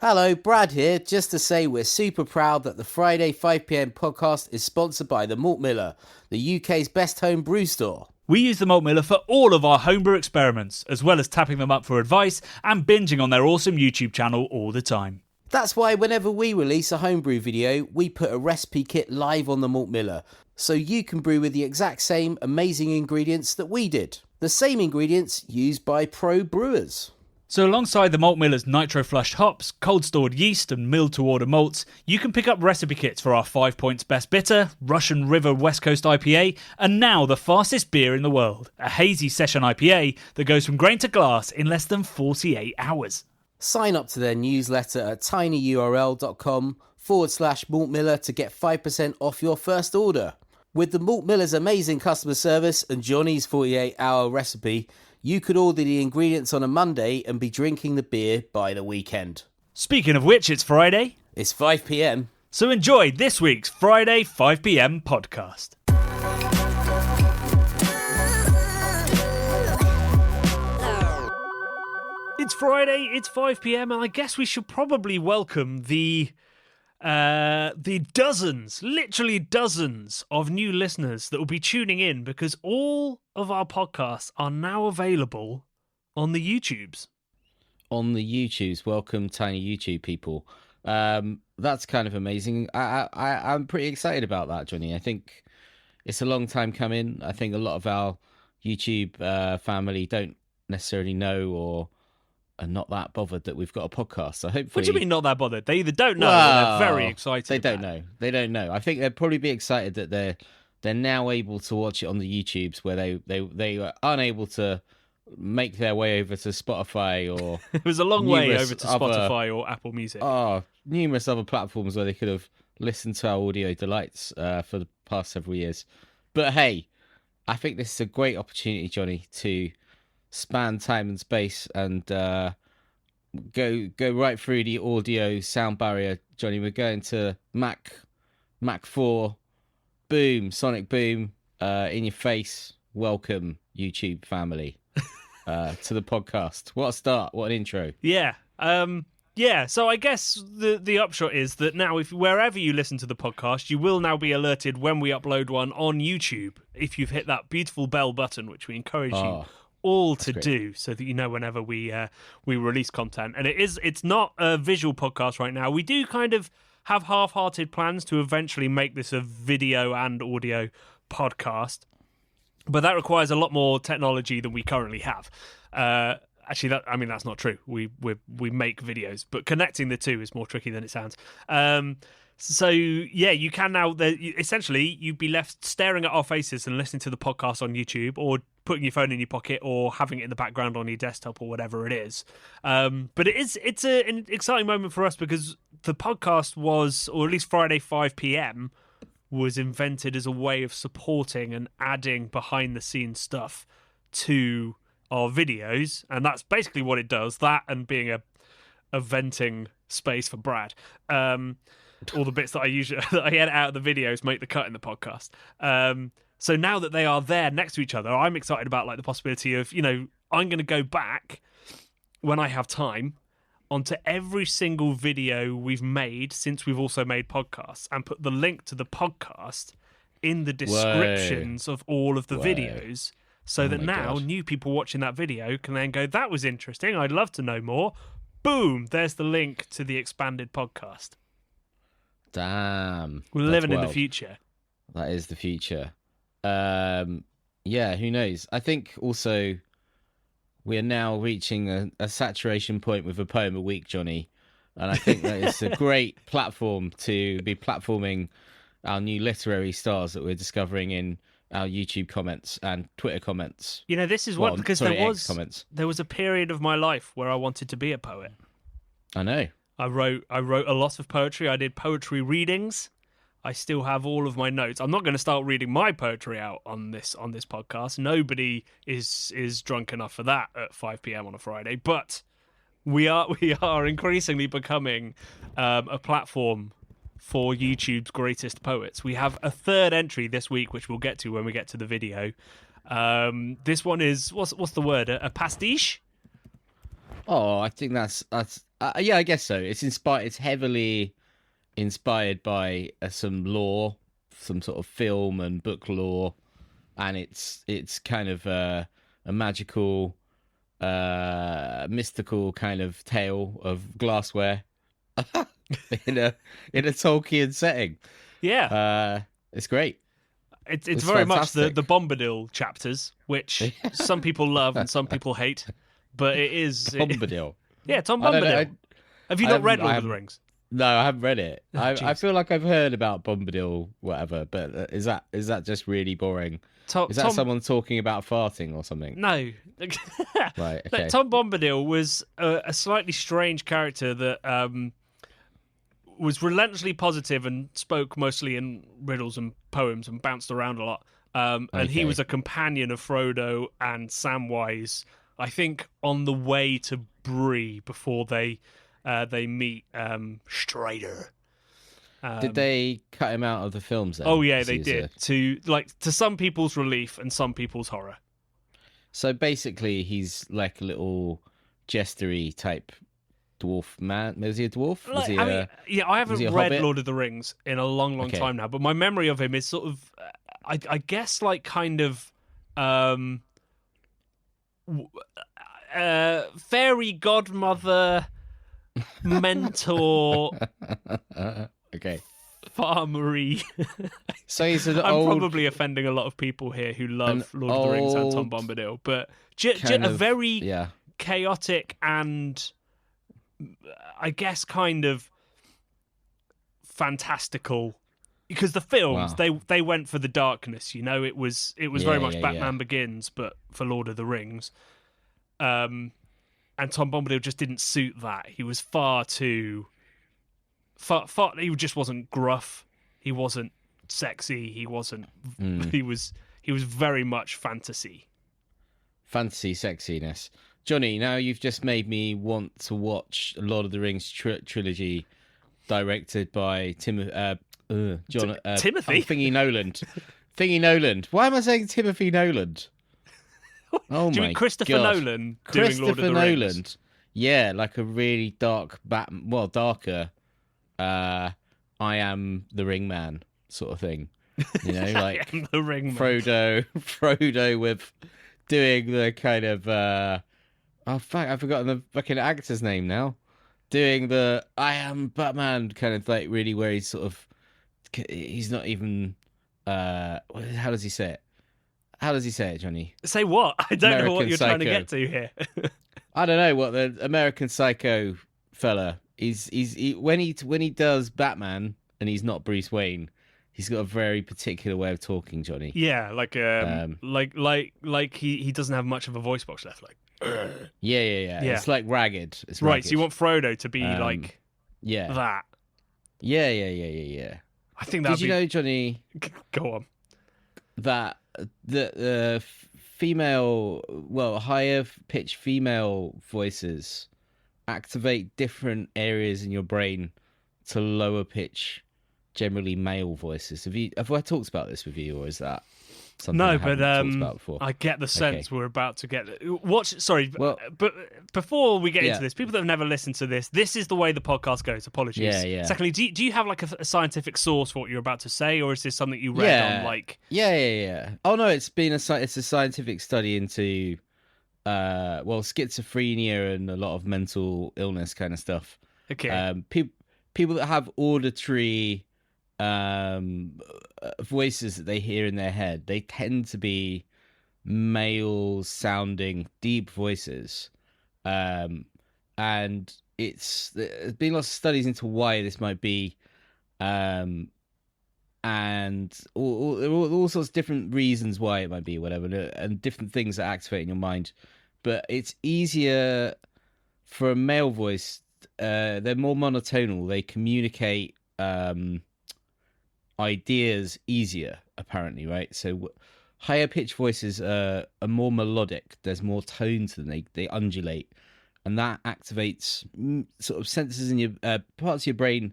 Hello, Brad here, just to say we're super proud that the Friday 5pm podcast is sponsored by the Malt Miller, the UK's best home brew store. We use the Malt Miller for all of our homebrew experiments, as well as tapping them up for advice and binging on their awesome YouTube channel all the time. That's why whenever we release a homebrew video, we put a recipe kit live on the Malt Miller, so you can brew with the exact same amazing ingredients that we did. The same ingredients used by pro brewers. So alongside the Malt Miller's nitro-flushed hops, cold-stored yeast and milled-to-order malts, you can pick up recipe kits for our 5 Points Best Bitter, Russian River West Coast IPA, and now the fastest beer in the world, a hazy session IPA that goes from grain to glass in less than 48 hours. Sign up to their newsletter at tinyurl.com/Malt Miller to get 5% off your first order. With the Malt Miller's amazing customer service and Johnny's 48-hour recipe, you could order the ingredients on a Monday and be drinking the beer by the weekend. Speaking of which, it's Friday. It's 5pm. So enjoy this week's Friday 5pm podcast. It's Friday, it's 5pm, and I guess we should probably welcome the literally dozens of new listeners that will be tuning in, because all of our podcasts are now available on the YouTubes. On the YouTubes, welcome tiny YouTube people. That's kind of amazing. I'm pretty excited about that, Johnny. I think it's a long time coming. I think a lot of our YouTube family don't necessarily know or are not that bothered that we've got a podcast. So hopefully... What do you mean not that bothered? They either don't know or they're very excited. They don't know. They don't know. I think they'd probably be excited that they're now able to watch it on the YouTubes where they were unable to make their way over to Spotify or... It was a long way over to Spotify or Apple Music. Numerous other platforms where they could have listened to our audio delights for the past several years. But hey, I think this is a great opportunity, Johnny, to span time and space and go right through the audio sound barrier, Johnny. We're going to Mac 4, boom, sonic boom, in your face. Welcome, YouTube family, to the podcast. What a start! What an intro! Yeah. So I guess the upshot is that now, if wherever you listen to the podcast, you will now be alerted when we upload one on YouTube. If you've hit that beautiful bell button, which we encourage you all to do, so that you know whenever we release content. And it's not a visual podcast right now. We do kind of have half-hearted plans to eventually make this a video and audio podcast, but that requires a lot more technology than we currently have. Actually, that's not true. We make videos, but connecting the two is more tricky than it sounds. So yeah, you can now. Essentially, you'd be left staring at our faces and listening to the podcast on YouTube, or putting your phone in your pocket, or having it in the background on your desktop, or whatever it is. But it's an exciting moment for us, because the podcast was, or at least Friday 5pm, was invented as a way of supporting and adding behind the scenes stuff to our videos, and that's basically what it does. That, and being a venting space for Brad. All the bits that I edit out of the videos make the cut in the podcast. So now that they are there next to each other, I'm excited about the possibility of, I'm going to go back when I have time onto every single video we've made since we've also made podcasts, and put the link to the podcast in the descriptions of all of the videos, so that now new people watching that video can then go, that was interesting, I'd love to know more. Boom, there's the link to the expanded podcast. Damn. We're living in the future. That is the future. Yeah, who knows? I think also we're now reaching a saturation point with a poem a week, Johnny. And I think that is a great platform to be platforming our new literary stars that we're discovering in our YouTube comments and Twitter comments. This is because there was a period of my life where I wanted to be a poet. I know. I wrote a lot of poetry. I did poetry readings. I still have all of my notes. I'm not going to start reading my poetry out on this podcast. Nobody is drunk enough for that at 5pm on a Friday. But we are increasingly becoming a platform for YouTube's greatest poets. We have a third entry this week, which we'll get to when we get to the video. This one is what's the word? A pastiche? Oh, I think that's Yeah, I guess so. It's inspired. It's heavily inspired by some lore, some sort of film and book lore, and it's kind of a magical, mystical kind of tale of glassware in a Tolkien setting. Yeah. It's great. It's very fantastic. much the Bombadil chapters, which some people love and some people hate, but it is Bombadil. yeah, Tom I don't know. Bombadil. Have you not read Lord of the Rings? No, I haven't read it. Oh, I jeez. feel like I've heard about Bombadil, whatever, but is that just really boring? Is that Tom, someone talking about farting or something? no. Right. Okay. Tom Bombadil was a slightly strange character that was relentlessly positive and spoke mostly in riddles and poems and bounced around a lot. And he Okay. was a companion of Frodo and Samwise, I think, on the way to Bree before they meet Strider. Did they cut him out of the films then? Oh yeah, 'Cause they he's did. To some people's relief and some people's horror. So basically, he's like a little jestery type dwarf man. Was he a dwarf? Was he I haven't he a read hobbit? Lord of the Rings in a long Okay. time now, but my memory of him is sort of, I guess, like kind of, fairy godmother, mentor, Okay. farmery. So he's an I'm old. probably offending a lot of people here who love Lord of the Rings and Tom old Bombadil, but kind a of- very Yeah. chaotic and I guess kind of fantastical, because the films Wow. they went for the darkness, it was Yeah, very much yeah, Batman Begins but for Lord of the Rings, and Tom Bombadil just didn't suit that. He was far too far he just wasn't gruff, he wasn't sexy, he wasn't he was very much fantasy. Fantasy sexiness. Johnny, now you've just made me want to watch Lord of the Rings trilogy directed by Timothy. Thingy Nolan. Thingy Nolan. Why am I saying Timothy Nolan? Oh Do you my mean Christopher God. Nolan doing Lord of the Nolan. Rings? Yeah, like a really dark darker I am the Ring Man sort of thing. Like I am the Ring Man. Frodo with doing the kind of oh fuck, I've forgotten the fucking actor's name now. Doing the I am Batman kind of like really where he's sort of he's not even how does he say it? How does he say it, Johnny? Say what? I don't know what American you're trying to Psycho. get to here. I don't know what the American Psycho fella. When he does Batman and he's not Bruce Wayne, he's got a very particular way of talking, Johnny. Yeah, like he doesn't have much of a voice box left. Like, Yeah. Yeah. It's like ragged. It's right. ragged. So you want Frodo to be like yeah. that? Yeah. I think that. Did you know, Johnny, Go on. that the female, higher pitched female voices activate different areas in your brain to lower pitch, generally male voices. Have I talked about this with you, or is that something No, I but haven't talked about before? I get the sense we're about to get. Sorry, Well- but before we get Yeah. into this, people that have never listened to this is the way the podcast goes. Apologies. Yeah. Secondly, do you have like a scientific source for what you're about to say, or is this something you read on like? Yeah. Oh no, it's a scientific study into schizophrenia and a lot of mental illness kind of stuff. Okay. People that have auditory voices that they hear in their head, they tend to be male sounding deep voices, and there's been lots of studies into why this might be, and all sorts of different reasons why it might be, whatever, and different things that activate in your mind. But it's easier for a male voice. They're more monotonal. They communicate ideas easier, apparently, right? So higher pitched voices are more melodic. There's more tone to them. They undulate, and that activates sort of sensors in your parts of your brain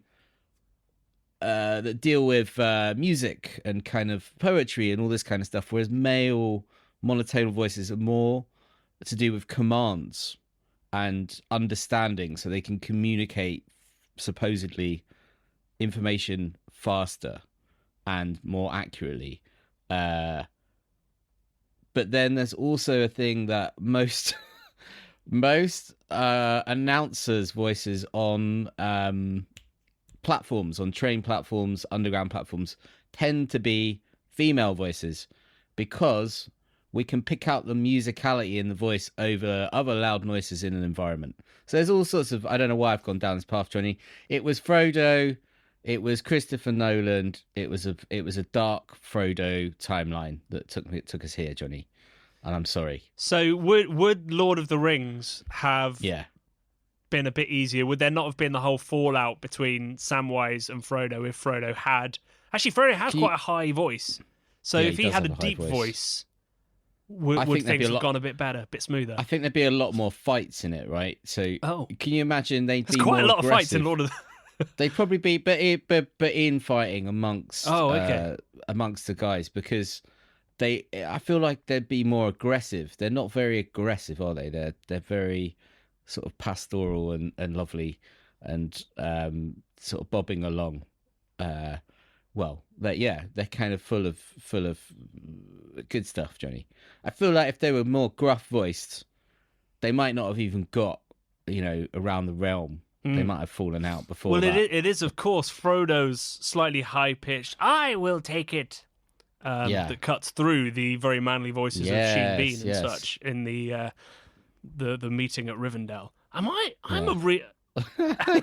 that deal with music and kind of poetry and all this kind of stuff. Whereas male monotonal voices are more to do with commands and understanding, so they can communicate supposedly information faster and more accurately. But then there's also a thing that most announcers' voices on platforms, on train platforms, underground platforms, tend to be female voices, because we can pick out the musicality in the voice over other loud noises in an environment. So there's all sorts of, I don't know why I've gone down this path, Johnny. It was Frodo, it was Christopher Nolan, it was a dark Frodo timeline that took us here, Johnny. And I'm sorry. So would Lord of the Rings have Yeah. been a bit easier? Would there not have been the whole fallout between Samwise and Frodo if Frodo had... Actually, Frodo has quite a high voice. So Yeah, if he he does had a have a high deep voice. voice, I would think there'd be things a have lot- gone a bit better, a bit smoother? I think there'd be a lot more fights in it, right? So can you imagine they'd There's be quite a more lot of fights in aggressive? Lord of the... They'd probably be, but infighting amongst amongst the guys, because I feel like they'd be more aggressive. They're not very aggressive, are they? They're very sort of pastoral and lovely, and sort of bobbing along. They're kind of full of good stuff, Johnny. I feel like if they were more gruff voiced, they might not have even got around the realm. They might have fallen out before. Well, that. it is, of course, Frodo's slightly high-pitched, "I will take it," that cuts through the very manly voices of Sheen Bean and such in the meeting at Rivendell.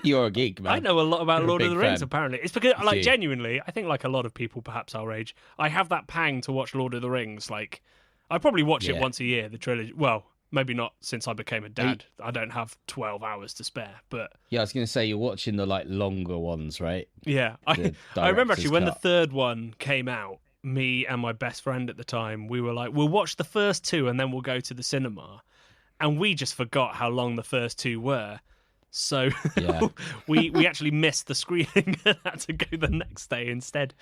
You're a geek, man. I know a lot about You're a Lord of big the Rings, fan. apparently. It's because, You do. genuinely, I think like a lot of people, perhaps our age, I have that pang to watch Lord of the Rings. Like, I probably watch it once a year, the trilogy. Well, maybe not since I became a dad. I don't have 12 hours to spare, but... Yeah, I was going to say, you're watching the longer ones, right? Yeah. I remember actually when the third one came out, me and my best friend at the time, we were like, we'll watch the first two and then we'll go to the cinema. And we just forgot how long the first two were. So we actually missed the screening and had to go the next day instead.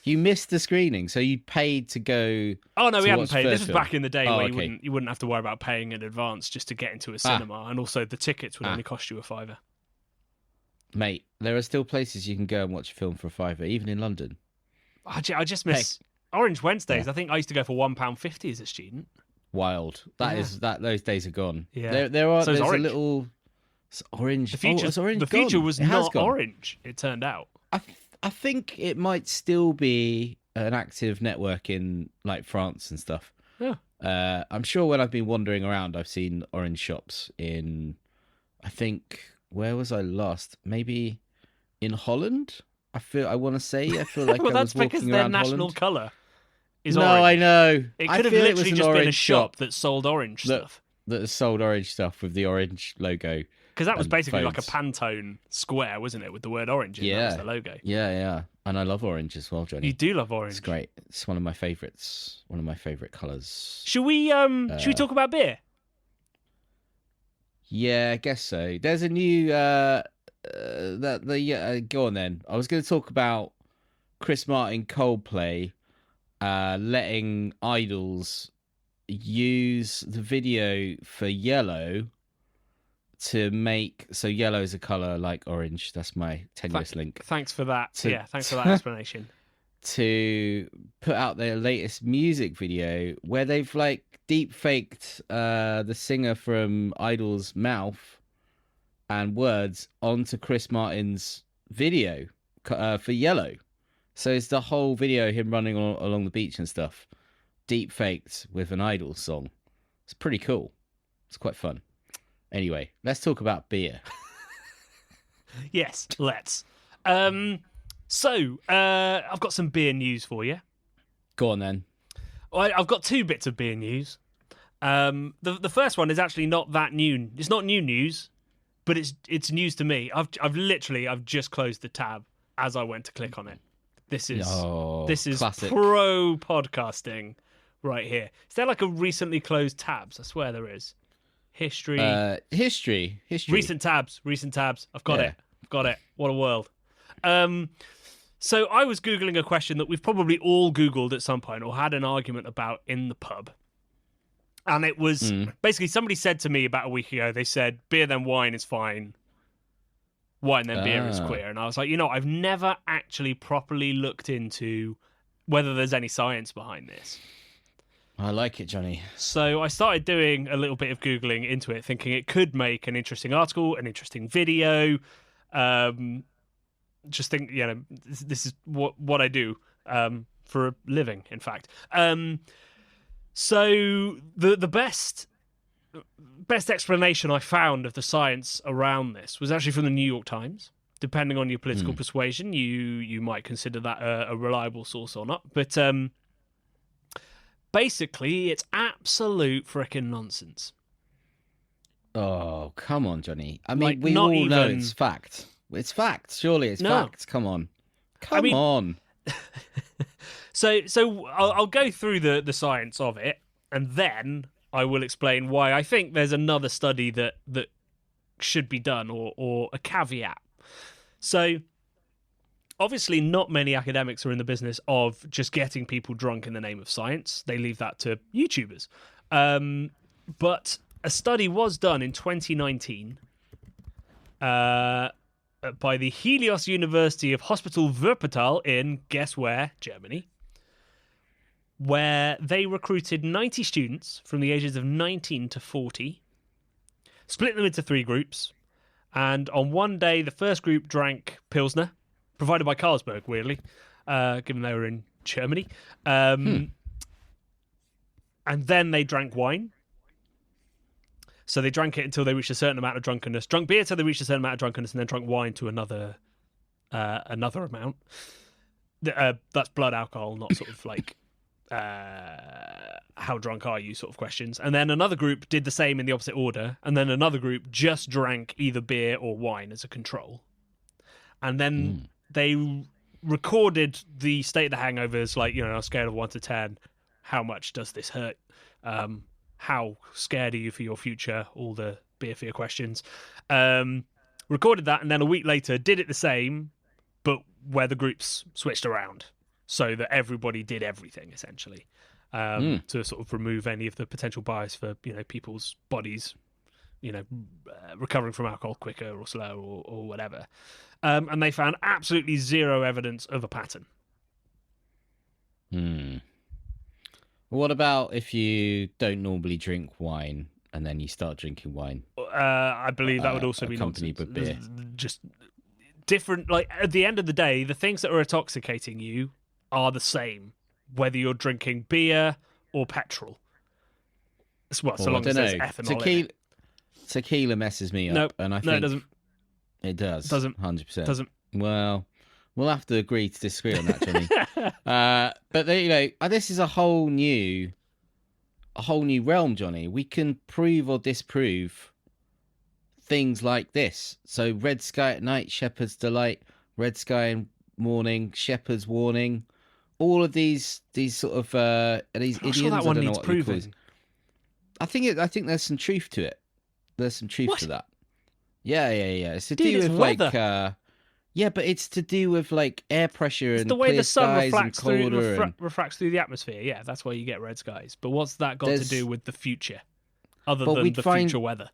You missed the screening, so you paid to go. Oh no, we hadn't watch paid. the This first was film. back in the day Oh, where okay. you wouldn't have to worry about paying in advance just to get into a cinema, and also the tickets would only cost you £5. Mate, there are still places you can go and watch a film for a £5, even in London. I just miss Orange Wednesdays. I think I used to go for £1.50 as a student. Wild. Those days are gone. Yeah. There's Orange. a little orange. The future, it's orange the future gone. was It has not gone. orange. It turned out. I think it might still be an active network in like France and stuff. Yeah. I'm sure when I've been wandering around, I've seen orange shops in. I think, where was I last? Maybe in Holland. I feel like well, I that's was because walking their around national Holland. colour is No, orange. I know. It I could have feel literally was just an been a orange shop that sold orange stuff. that sold orange stuff with the orange logo. Because that was and basically like a phones. Pantone square, wasn't it, with the word orange in that was the logo. Yeah. And I love orange as well, Johnny. You do love orange. It's great. It's one of my favourites. One of my favourite colours. Should we talk about beer? Yeah, I guess so. There's a new go on then. I was going to talk about Chris Martin Coldplay letting idols use the video for Yellow to make Yellow is a colour like orange. That's my tenuous link. Thanks for that. Thanks for that explanation. To put out their latest music video where they've like deep faked the singer from Idol's mouth and words onto Chris Martin's video for Yellow. So it's the whole video, him running along the beach and stuff, deep faked with an Idol song. It's pretty cool. It's quite fun. Anyway, let's talk about beer. Yes, let's. So, I've got some beer news for you. Go on then. I've got two bits of beer news. The first one is actually not that new. It's not new news, but it's news to me. I've just closed the tab as I went to click on it. This is classic. pro podcasting right here. Is there like a recently closed tabs? I swear there is. History. Recent tabs. I've got it. What a world. So I was Googling a question that we've probably all Googled at some point or had an argument about in the pub. And it was basically somebody said to me about a week ago, they said, beer then wine is fine. Wine then beer is queer. And I was like, I've never actually properly looked into whether there's any science behind this. I like it, Johnny. So I started doing a little bit of Googling into it, thinking it could make an interesting article, an interesting video. Just think, this is what I do for a living, in fact. So the best explanation I found of the science around this was actually from the New York Times. Depending on your political persuasion, you might consider that a reliable source or not. But basically, it's absolute frickin' nonsense. Oh, come on, Johnny. I mean, we all know it's fact. It's fact. Surely it's fact. Come on. Come on. So I'll go through the science of it, and then I will explain why I think there's another study that should be done, or a caveat. So, obviously, not many academics are in the business of just getting people drunk in the name of science. They leave that to YouTubers. But a study was done in 2019 by the Helios University of Hospital Wuppertal in, guess where, Germany, where they recruited 90 students from the ages of 19 to 40, split them into 3 groups, and on one day, the first group drank Pilsner, provided by Carlsberg, weirdly, given they were in Germany. And then they drank wine. So they drank it until they reached a certain amount of drunkenness. Drank beer till they reached a certain amount of drunkenness, and then drank wine to another amount. That's blood alcohol, not sort of like how drunk are you sort of questions. And then another group did the same in the opposite order, and then another group just drank either beer or wine as a control. And then they recorded the state of the hangovers, like, on a scale of 1 to 10. How much does this hurt? How scared are you for your future? All the beer fear questions. Recorded that, and then a week later did it the same, but where the groups switched around so that everybody did everything, essentially, to sort of remove any of the potential bias for, people's bodies, recovering from alcohol quicker or slower or whatever. And they found absolutely zero evidence of a pattern. What about if you don't normally drink wine and then you start drinking wine? I believe that would also be accompanied with beer. Just different. Like, at the end of the day, the things that are intoxicating you are the same, whether you're drinking beer or petrol. So long as there's ethanol in it. Tequila messes me up, and I think it doesn't. It does. Doesn't. 100%. Doesn't. Well, we'll have to agree to disagree on that, Johnny. But this is a whole new realm, Johnny. We can prove or disprove things like this. So, red sky at night, shepherd's delight; red sky in morning, shepherd's warning. All of these sort of these idioms. Sure that one I don't know needs what proving. I think there's some truth to it. There's some truth to that. Yeah. It's to do it's with weather. Yeah, but it's to do with like air pressure It's and the way clear the sun skies refracts and colder refracts through the atmosphere. Yeah, that's why you get red skies. But what's that got to do with the future, other than the future weather?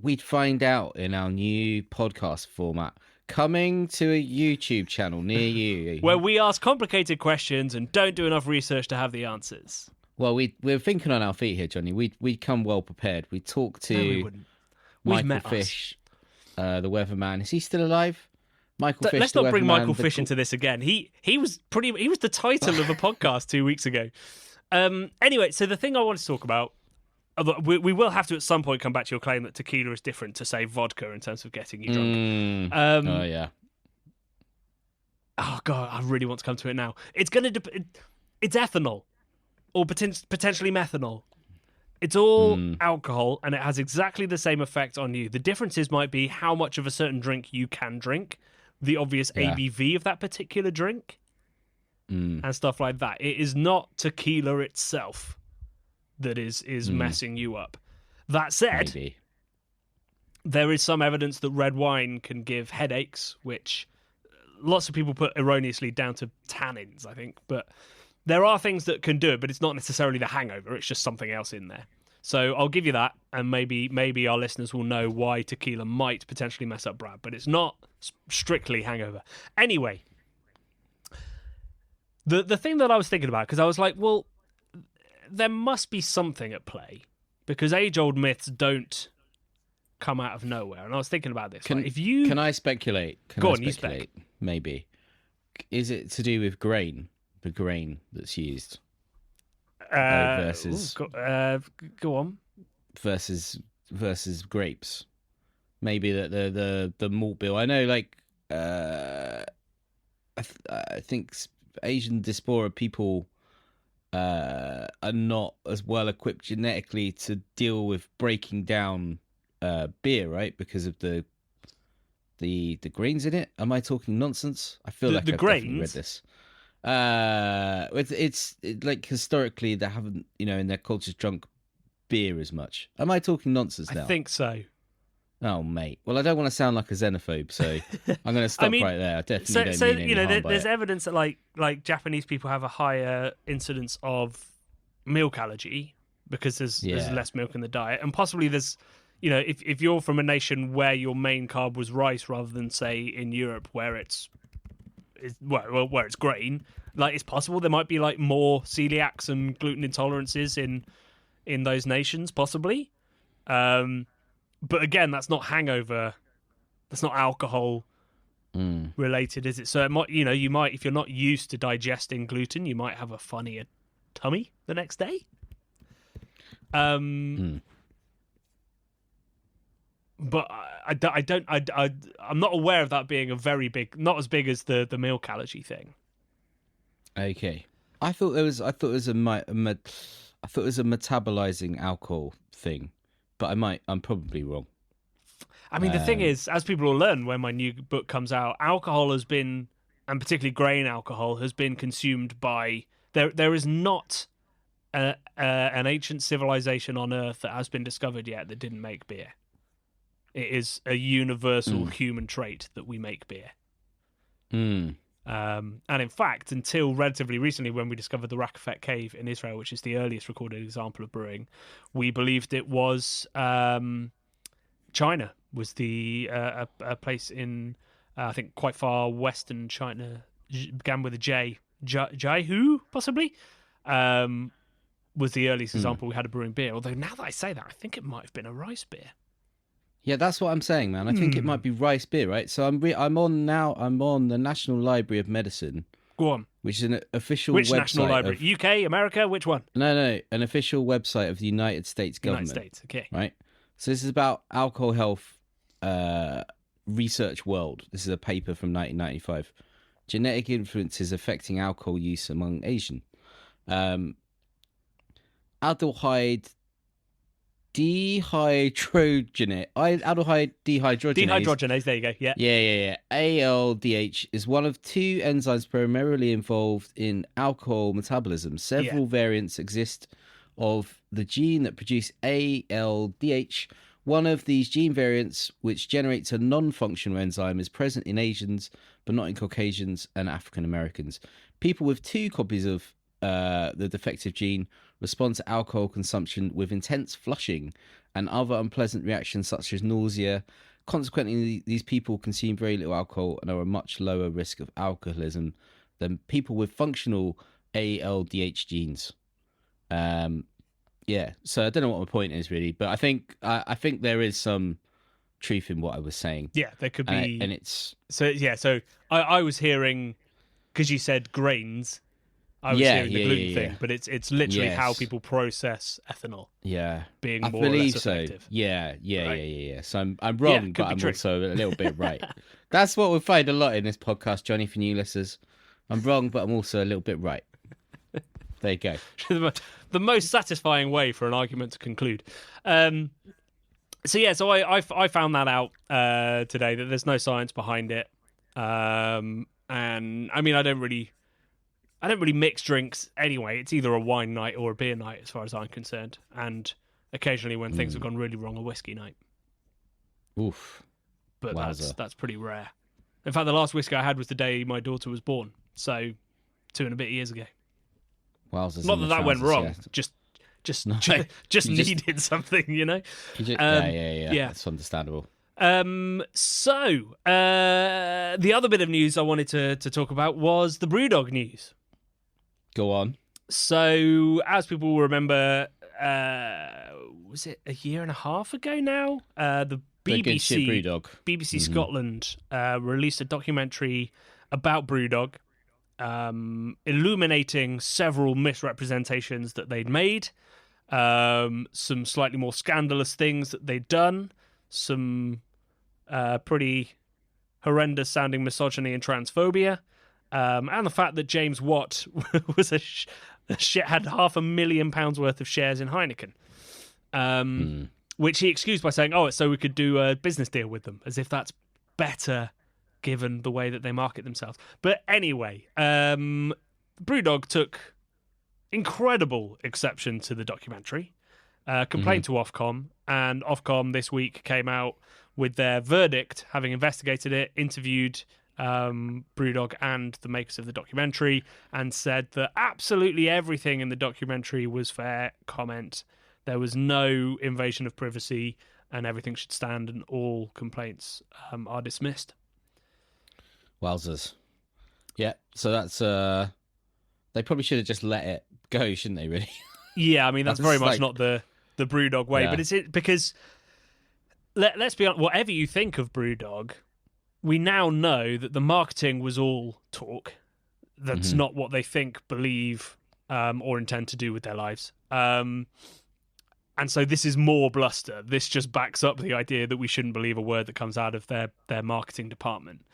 We'd find out in our new podcast format coming to a YouTube channel near you, where we ask complicated questions and don't do enough research to have the answers. Well, we're thinking on our feet here, Johnny. We'd come well prepared. We talk to we wouldn't. Michael Fish, the weatherman. Is he still alive? Michael Fish. Let's not bring Michael Fish into this again. He was the title of a podcast 2 weeks ago. Anyway, so the thing I want to talk about, we will have to at some point come back to your claim that tequila is different to, say, vodka in terms of getting you drunk. Oh yeah. Oh god, I really want to come to it now. It's it's ethanol, or potentially methanol. It's all alcohol, and it has exactly the same effect on you. The differences might be how much of a certain drink you can drink, the obvious ABV of that particular drink, and stuff like that. It is not tequila itself that is messing you up. That said, there is some evidence that red wine can give headaches, which lots of people put erroneously down to tannins, I think. But there are things that can do it, but it's not necessarily the hangover. It's just something else in there. So I'll give you that, and maybe our listeners will know why tequila might potentially mess up Brad, but it's not strictly hangover. Anyway, the thing that I was thinking about, because I was like, well, there must be something at play, because age-old myths don't come out of nowhere. And I was thinking about this. Can I speculate? You spec. Maybe. Is it to do with grain? The grain that's used versus go on. Versus grapes. Maybe that the malt bill. I know, like I think Asian diaspora people are not as well equipped genetically to deal with breaking down beer, right? Because of the grains in it. Am I talking nonsense? I feel like I've definitely read this. It's like historically they haven't, in their cultures drunk beer as much. Am I talking nonsense now? I think so. Oh, mate. Well, I don't want to sound like a xenophobe, so I'm going to stop right there. I definitely don't mean any harm by there's it. evidence that like Japanese people have a higher incidence of milk allergy because there's less milk in the diet, and possibly there's, if you're from a nation where your main carb was rice rather than say in Europe where it's grain, like it's possible there might be like more celiacs and gluten intolerances in those nations, possibly. But again, that's not hangover. That's not alcohol related, is it? So it might, you might, if you're not used to digesting gluten, you might have a funnier tummy the next day. But I'm not aware of that being a very big, not as big as the milk allergy thing. Okay, I thought it was a metabolizing alcohol thing, but I'm probably wrong. I mean, the thing is, as people will learn when my new book comes out, alcohol has been, and particularly grain alcohol, has been consumed by. There is not an ancient civilization on Earth that has been discovered yet that didn't make beer. It is a universal human trait that we make beer. And in fact, until relatively recently, when we discovered the Raqefet Cave in Israel, which is the earliest recorded example of brewing, we believed it was China was the a place in I think quite far western China, began with a J, Jaihu possibly, was the earliest example we had of brewing beer. Although now that I say that, I think it might have been a rice beer. Yeah, that's what I'm saying, man. I think it might be rice beer, right? So I'm on the National Library of Medicine. Go on. Which is an official Which website. National Library? UK, America, which one? No, an official website of the United States government. United States, okay. Right? So this is about alcohol health research world. This is a paper from 1995. Genetic influences affecting alcohol use among Asian. Aldehyde dehydrogenase. Dehydrogenase, there you go. Yeah. Yeah. ALDH is one of two enzymes primarily involved in alcohol metabolism. Several variants exist of the gene that produce ALDH. One of these gene variants, which generates a non-functional enzyme, is present in Asians, but not in Caucasians and African Americans. People with two copies of the defective gene respond to alcohol consumption with intense flushing and other unpleasant reactions such as nausea. Consequently, these people consume very little alcohol and are a much lower risk of alcoholism than people with functional ALDH genes. So I don't know what my point is really, but I think there is some truth in what I was saying. Yeah, there could be, and it's so I was hearing, because you said grains, I was hearing the gluten thing, but it's literally how people process ethanol. Yeah, being more or less effective. So. Yeah. So I'm wrong, but I'm also a little bit right. That's what we find a lot in this podcast, Johnny. For new listeners, I'm wrong, but I'm also a little bit right. There you go. The most satisfying way for an argument to conclude. So I found that out today, that there's no science behind it. And I mean, I don't really mix drinks anyway. It's either a wine night or a beer night, as far as I'm concerned. And occasionally, when things have gone really wrong, a whiskey night. Oof. But that's pretty rare. In fact, the last whiskey I had was the day my daughter was born, so 2 and a bit years ago. Wowzers. Not that went wrong, Just No, just you just- needed something, you know. Yeah. That's understandable. So the other bit of news I wanted to talk about was the BrewDog news. Go on. So, as people will remember, was it a year and a half ago now? The The good shit BBC BrewDog. BBC Scotland released a documentary about BrewDog, illuminating several misrepresentations that they'd made, some slightly more scandalous things that they'd done, some pretty horrendous sounding misogyny and transphobia, and the fact that James Watt was had £500,000 worth of shares in Heineken, which he excused by saying, "Oh, it's so we could do a business deal with them," as if that's better given the way that they market themselves. But anyway, BrewDog took incredible exception to the documentary, complained to Ofcom, and Ofcom this week came out with their verdict, having investigated it, interviewed BrewDog and the makers of the documentary, and said that absolutely everything in the documentary was fair comment. There was no invasion of privacy, and everything should stand, and all complaints are dismissed. Wowzers. Yeah, so that's they probably should have just let it go, shouldn't they, really? Yeah, I mean, that's very much like- not the BrewDog way, Yeah. but it's because let's be honest, whatever you think of BrewDog, we now know that the marketing was all talk. That's not what they think, believe, or intend to do with their lives. And so this is more bluster. This just backs up the idea that we shouldn't believe a word that comes out of their marketing department.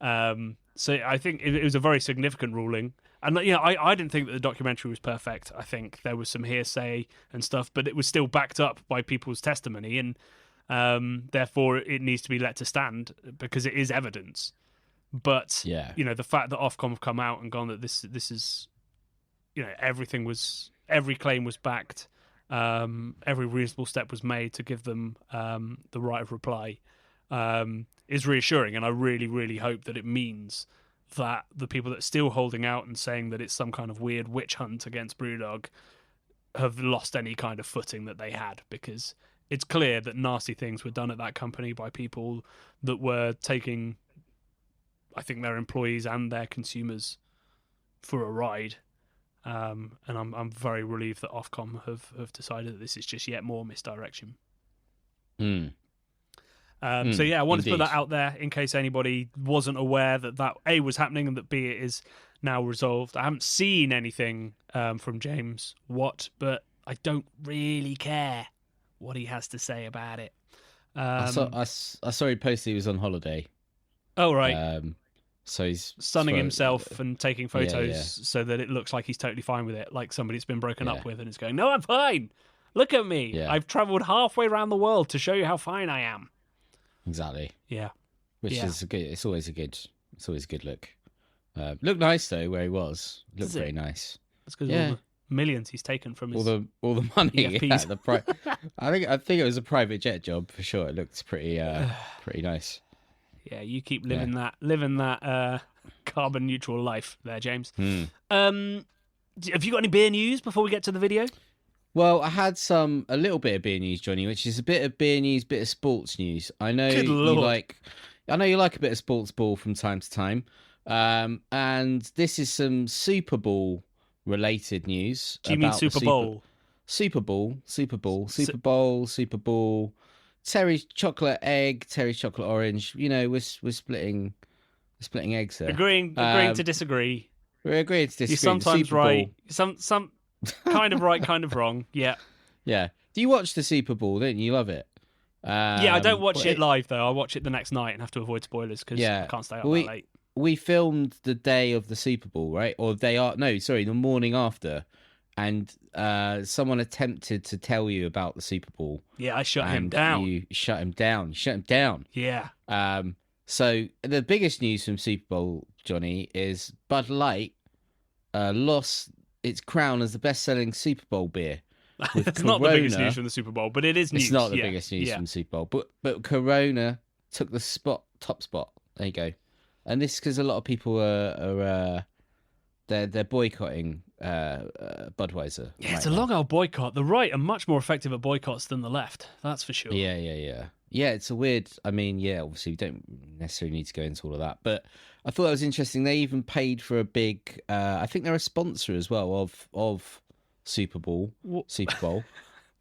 So I think it was a very significant ruling. And I didn't think that the documentary was perfect. I think there was some hearsay and stuff, but it was still backed up by people's testimony, and therefore it needs to be let to stand because it is evidence. But the fact that Ofcom have come out and gone that this is, every claim was backed, every reasonable step was made to give them the right of reply, is reassuring, and I really, really hope that it means that the people that are still holding out and saying that it's some kind of weird witch hunt against BrewDog have lost any kind of footing that they had, because it's clear that nasty things were done at that company by people that were taking, I think, their employees and their consumers for a ride. And I'm very relieved that Ofcom have decided that this is just yet more misdirection. So yeah, I wanted to put that out there in case anybody wasn't aware that A, was happening, and that B, it is now resolved. I haven't seen anything from James Watt, but I don't really care what he has to say about it. I saw he posted he was on holiday. Oh, right. So he's sunning himself and taking photos so that it looks like he's totally fine with it, like somebody that's been broken up with and it's going, "No, I'm fine. Look at me. Yeah. I've travelled halfway around the world to show you how fine I am." Exactly. Yeah. Which is a good. It's always a good look. Looked nice though where he was. Looked very nice. That's because all the millions he's taken from his all the money. EFPs. I think it was a private jet job for sure. It looked pretty nice. Yeah, you keep living that carbon neutral life there, James. Have you got any beer news before we get to the video? Well, I had a little bit of beer news, Johnny, which is a bit of beer news, bit of sports news. I know Good you Lord. like a bit of sports ball from time to time. And this is some Super Bowl related news. Do you mean Super Bowl? Super Bowl. Terry's chocolate egg, Terry's chocolate orange. We're splitting eggs there. Agreeing to disagree. We're agreeing to disagree. You're sometimes Super right. Bowl. Some kind of right, kind of wrong. Yeah. Yeah. Do you watch the Super Bowl? Don't you? You love it. Yeah, I don't watch it live though. I watch it the next night and have to avoid spoilers because I can't stay up that late. We filmed the day of the Super Bowl, right? Or the morning after. And someone attempted to tell you about the Super Bowl. Yeah, I shut him down. You shut him down. Yeah. So the biggest news from Super Bowl, Johnny, is Bud Light lost its crown as the best-selling Super Bowl beer. It's not the biggest news from the Super Bowl, but it is news. It's not the biggest news from the Super Bowl, but Corona took the top spot. There you go. And this because a lot of people are they're boycotting Budweiser. Yeah, it's a long old boycott. The right are much more effective at boycotts than the left. That's for sure. Yeah. Yeah, it's a weird. I mean, yeah, obviously we don't necessarily need to go into all of that, but I thought that was interesting. They even paid for a big. I think they're a sponsor as well of Super Bowl.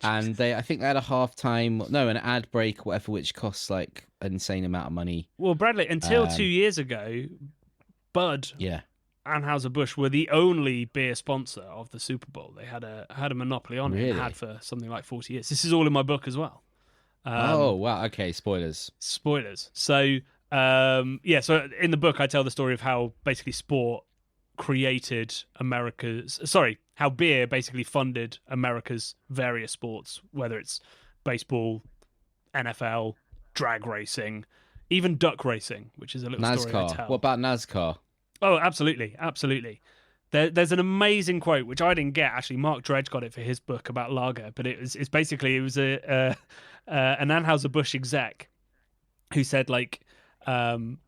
And I think they had an ad break, whatever, which costs like an insane amount of money. Well, Bradley, until 2 years ago, Bud, Anheuser-Busch were the only beer sponsor of the Super Bowl. They had a monopoly on it, and had for something like 40 years. This is all in my book as well. Oh wow! Okay, spoilers. So, so in the book, I tell the story of how basically sport created how beer basically funded America's various sports, whether it's baseball, NFL, drag racing, even duck racing, which is a little story I tell. What about NASCAR? Oh, absolutely. There's an amazing quote which I didn't get. Actually, Mark Dredge got it for his book about lager, but it was an Anheuser-Busch exec who said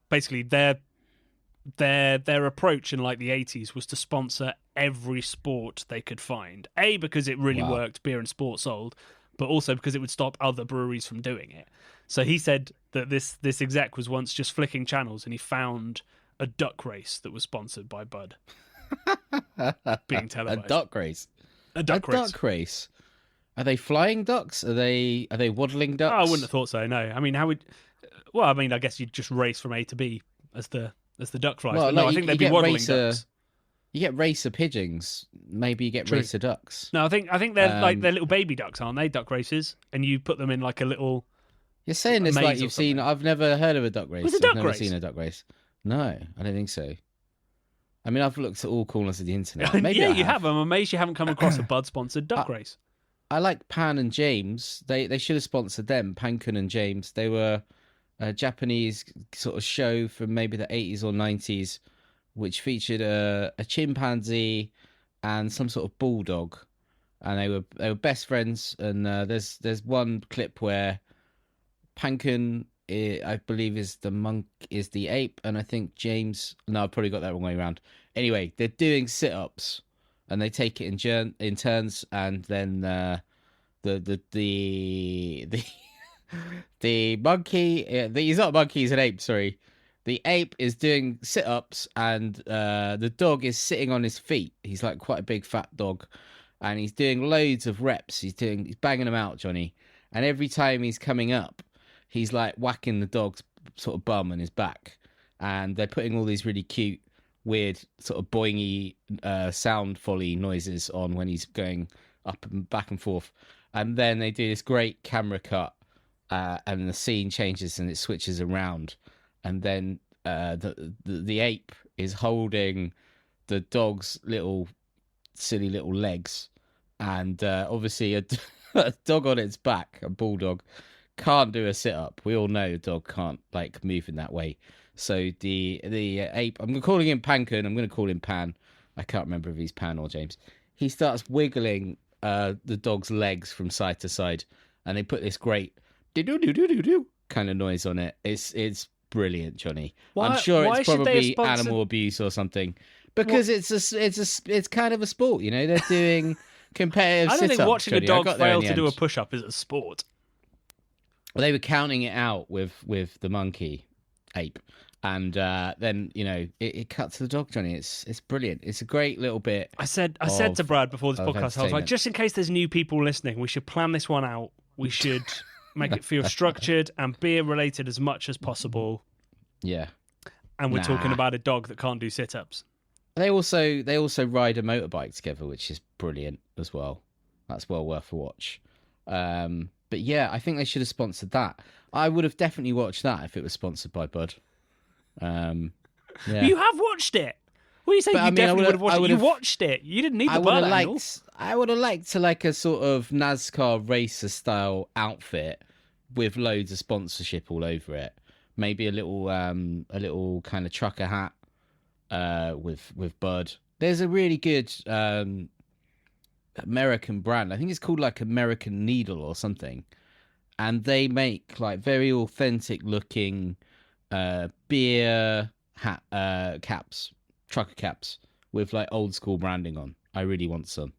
basically their approach in like the 80s was to sponsor every sport they could find. A, because it really worked, beer and sport sold, but also because it would stop other breweries from doing it. So he said that this exec was once just flicking channels and he found a duck race that was sponsored by Bud. Being televised. A duck race. Duck race. Are they flying ducks? Are they waddling ducks? Oh, I wouldn't have thought so. No, I mean, I guess you'd just race from A to B as the duck flies. Well, but no, I think they'd be waddling ducks. You get racer pigeons. Maybe you get racer ducks. No, I think they're they're little baby ducks, aren't they? Duck races, and you put them in like a little. You're saying this like you've seen. I've never heard of a duck race. Was a duck I've never race? seen a duck race. No, I don't think so. I mean, I've looked at all corners of the internet. Maybe you have. I'm amazed you haven't come across a Bud-sponsored duck race. I like Pan and James. They should have sponsored them. Pankun and James. They were a Japanese sort of show from maybe the 80s or 90s, which featured a chimpanzee and some sort of bulldog, and they were best friends. And there's one clip where Pankun, I believe, is the ape, and I think James. No, I've probably got that wrong way around. Anyway, they're doing sit-ups, and they take it in turns, and then the monkey. He's not a monkey. He's an ape. Sorry, the ape is doing sit-ups, and the dog is sitting on his feet. He's like quite a big fat dog, and he's doing loads of reps. He's banging them out, Johnny. And every time he's coming up, he's like whacking the dog's sort of bum and his back, and they're putting all these really cute, weird sort of boingy sound folly noises on when he's going up and back and forth. And then they do this great camera cut, and the scene changes and it switches around, and then the ape is holding the dog's silly little legs, and obviously a dog on its back, a bulldog, can't do a sit-up. We all know the dog can't like move in that way. So the ape, I'm calling him Pankun, I'm going to call him Pan. I can't remember if he's Pan or James. He starts wiggling the dog's legs from side to side, and they put this great do kind of noise on it. It's brilliant, Johnny. I'm sure it's probably animal abuse or something, because it's kind of a sport, you know. They're doing competitive sit-ups. I don't think watching Johnny. a dog fail to do a push-up is a sport. Well, they were counting it out with the monkey ape, and then it cut to the dog, Johnny. It's brilliant. It's a great little bit. I said to Brad before this podcast, I was like, just in case there's new people listening, we should plan this one out. We should make it feel structured and beer related as much as possible. Yeah. And we're talking about a dog that can't do sit-ups. They also ride a motorbike together, which is brilliant as well. That's well worth a watch. But yeah, I think they should have sponsored that. I would have definitely watched that if it was sponsored by Bud. Yeah. You have watched it. What are you saying? Definitely would have watched it. You watched it. You didn't need the Bud angle. I would have liked to like a sort of NASCAR racer style outfit with loads of sponsorship all over it. Maybe a little kind of trucker hat with Bud. There's a really good American brand. I think it's called like American Needle or something, and they make like very authentic looking beer hat caps, trucker caps with like old school branding on, I really want some.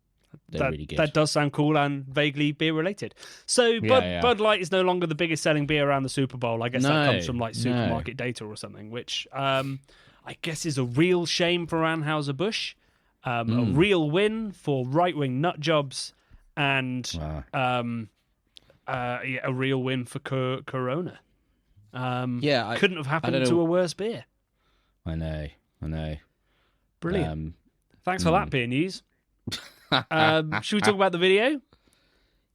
They're really good. That does sound cool and vaguely beer related. So Bud Light is no longer the biggest selling beer around the Super Bowl. I guess that comes from like supermarket data or something, which I guess is a real shame for Anheuser-Busch, a real win for right-wing nut jobs, and a real win for Corona. Couldn't have happened to a worse beer. I know. Brilliant. Thanks for that beer news. Should we talk about the video?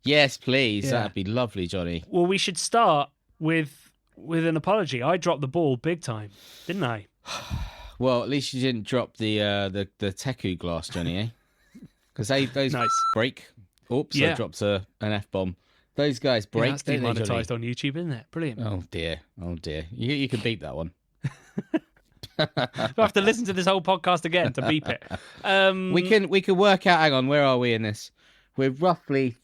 Yes, please. That'd be lovely, Johnny. Well, we should start with an apology. I dropped the ball big time, didn't I? Well, at least you didn't drop the Teku glass, Johnny, eh? Because those break. Oops, I dropped an F-bomb. Those guys break. That's demonetised on YouTube, isn't it? Brilliant. Oh dear. You can beep that one. We'll have to listen to this whole podcast again to beep it. We can work out. Hang on, where are we in this? We're roughly